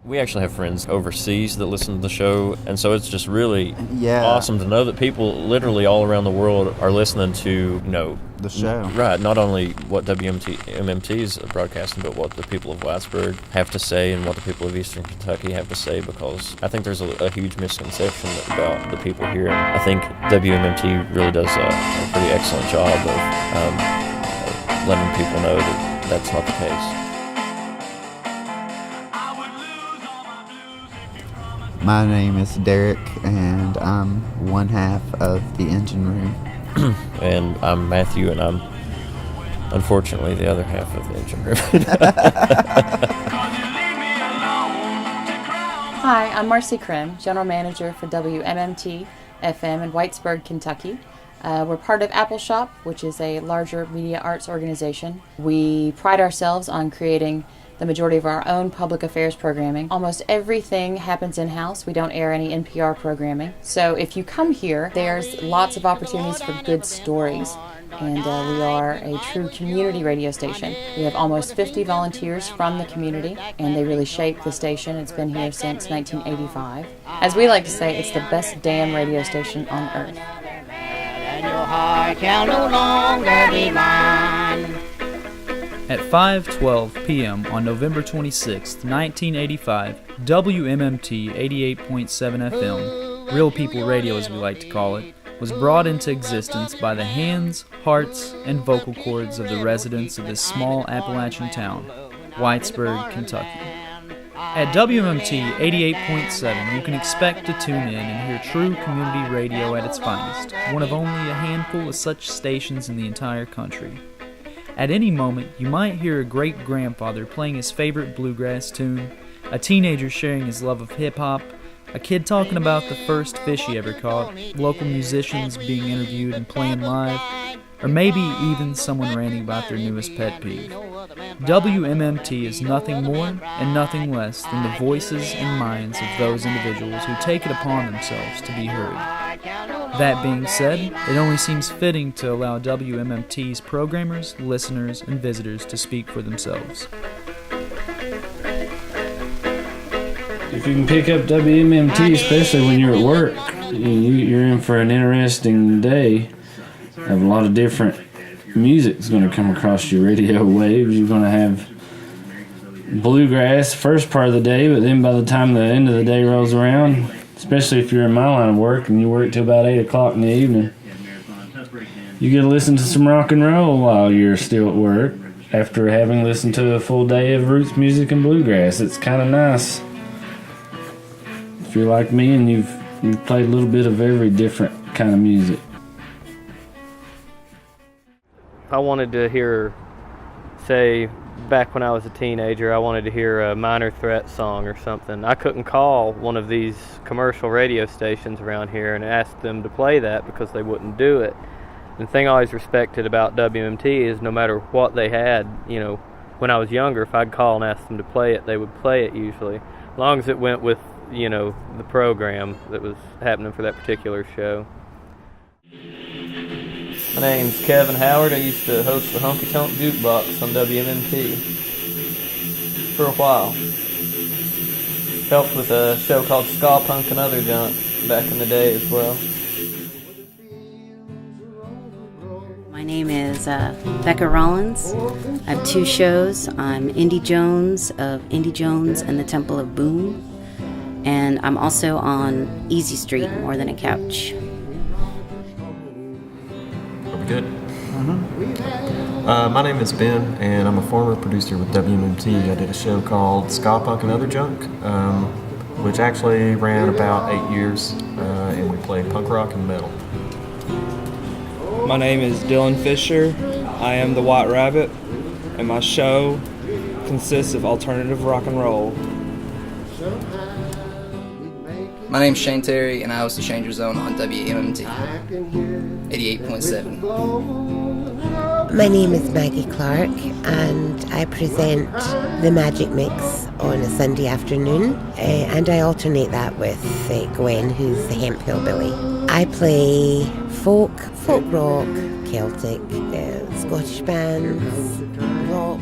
We actually have friends overseas that listen to the show, and so it's just really awesome to know that people literally all around the world are listening to, the show. Right, not only what WMMT is broadcasting, but what the people of Whitesburg have to say and what the people of Eastern Kentucky have to say, because I think there's a huge misconception about the people here. And I think WMMT really does a pretty excellent job of letting people know that that's not the case. My name is Derek, and I'm one half of the engine room. And I'm Matthew, and I'm unfortunately the other half of the engine room. Hi, I'm Marcy Krim, General Manager for WMMT FM in Whitesburg, Kentucky. We're part of Apple Shop, which is a larger media arts organization. We pride ourselves on creating the majority of our own public affairs programming. Almost everything happens in-house. We don't air any NPR programming. So if you come here, there's lots of opportunities for good stories. And we are a true community radio station. We have almost 50 volunteers from the community, and they really shape the station. It's been here since 1985. As we like to say, it's the best damn radio station on earth. And your heart shall no longer be mine. At 5:12 p.m. on November 26, 1985, WMMT 88.7 FM, Real People Radio as we like to call it, was brought into existence by the hands, hearts, and vocal cords of the residents of this small Appalachian town, Whitesburg, Kentucky. At WMMT 88.7, you can expect to tune in and hear true community radio at its finest, one of only a handful of such stations in the entire country. At any moment, you might hear a great-grandfather playing his favorite bluegrass tune, a teenager sharing his love of hip-hop, a kid talking about the first fish he ever caught, local musicians being interviewed and playing live, or maybe even someone ranting about their newest pet peeve. WMMT is nothing more and nothing less than the voices and minds of those individuals who take it upon themselves to be heard. That being said, it only seems fitting to allow WMMT's programmers, listeners, and visitors to speak for themselves. If you can pick up WMMT, especially when you're at work, you're in for an interesting day. Have a lot of different music's going to come across your radio waves. You're going to have bluegrass first part of the day, but then by the time the end of the day rolls around, especially if you're in my line of work and you work till about 8 o'clock in the evening, you get to listen to some rock and roll while you're still at work after having listened to a full day of roots music and bluegrass. It's kind of nice. If you're like me and you've played a little bit of every different kind of music. I wanted to hear, say, back when I was a teenager, I wanted to hear a Minor Threat song or something. I couldn't call one of these commercial radio stations around here and ask them to play that because they wouldn't do it. And the thing I always respected about WMT is no matter what they had, when I was younger, if I'd call and ask them to play it, they would play it usually. As long as it went with, the program that was happening for that particular show. My name's Kevin Howard. I used to host the Honky Tonk Jukebox on WMMT for a while. Helped with a show called Ska Punk and Other Junk back in the day as well. My name is Becca Rollins. I have 2 shows. I'm Indy Jones of Indy Jones and the Temple of Boom. And I'm also on Easy Street, More Than a Couch. Good. My name is Ben, and I'm a former producer with WMMT. I did a show called Ska Punk and Other Junk, which actually ran about 8 years, and we played punk rock and metal. My name is Dylan Fisher. I am the White Rabbit, and my show consists of alternative rock and roll. My name's Shane Terry, and I host the Changer Zone on WMMT 88.7. My name is Maggie Clark, and I present the Magic Mix on a Sunday afternoon, and I alternate that with Gwen, who's the Hemp Hillbilly. I play folk rock, Celtic, Scottish bands, rock,